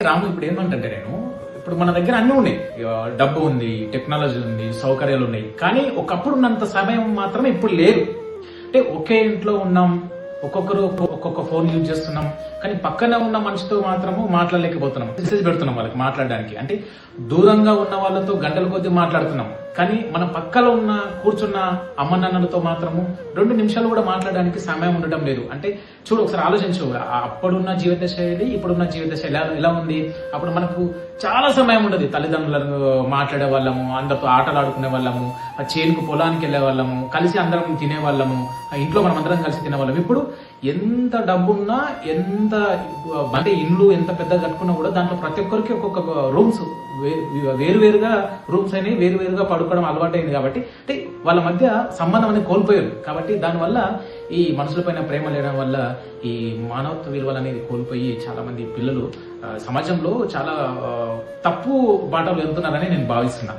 రాము ఇప్పుడు ఏమంటే ఇప్పుడు మన దగ్గర అన్నీ ఉన్నాయి. డబ్బు ఉంది, టెక్నాలజీ ఉంది, సౌకర్యాలు ఉన్నాయి. కానీ ఒకప్పుడు ఉన్నంత సమయం మాత్రమే ఇప్పుడు లేదు. అంటే ఒకే ఇంట్లో ఉన్నాం, ఒక్కొక్కరు ఒక్కొక్క ఫోన్ యూజ్ చేస్తున్నాం, కానీ పక్కన ఉన్న మనిషితో మాత్రము మాట్లాడలేకపోతున్నాం. మెసేజ్ పెడుతున్నాం వాళ్ళకి మాట్లాడడానికి. అంటే దూరంగా ఉన్న వాళ్ళతో గంటల కొద్దీ మాట్లాడుతున్నాం, కానీ మన పక్కన ఉన్న కూర్చున్న అమ్మ నాన్నలతో మాత్రము 2 నిమిషాలు కూడా మాట్లాడడానికి సమయం ఉండడం లేదు. అంటే చూడు, ఒకసారి ఆలోచించు, అప్పుడున్న జీవిత శైలి ఇప్పుడున్న జీవిత శైలి ఎలా ఉంది. అప్పుడు మనకు చాలా సమయం ఉండదు. తల్లిదండ్రులను మాట్లాడే వాళ్ళము, అందరితో ఆటలు ఆడుకునే వాళ్ళము, చేనుకు పొలానికి వెళ్లే వాళ్ళము, కలిసి అందరం తినే వాళ్ళము, ఇంట్లో మనం అందరం కలిసి తినేవాళ్ళం. ఇప్పుడు ఎంత డబ్బున్నా, ఎంత అంటే ఇల్లు ఎంత పెద్దగా కట్టుకున్నా కూడా దాంట్లో ప్రతి ఒక్కరికి ఒక్కొక్క రూమ్స్, వేరువేరుగా రూమ్స్ అయినాయి, వేరువేరుగా పడుకోవడం అలవాటైంది. కాబట్టి అంటే వాళ్ళ మధ్య సంబంధం అనేది కోల్పోయారు. కాబట్టి దానివల్ల ఈ మనుషులపైన ప్రేమ లేడం వల్ల ఈ మానవత్వ విలువలు అనేది కోల్పోయి చాలా మంది పిల్లలు సమాజంలో చాలా తప్పు బాటలు వెళ్తున్నారని నేను భావిస్తున్నా.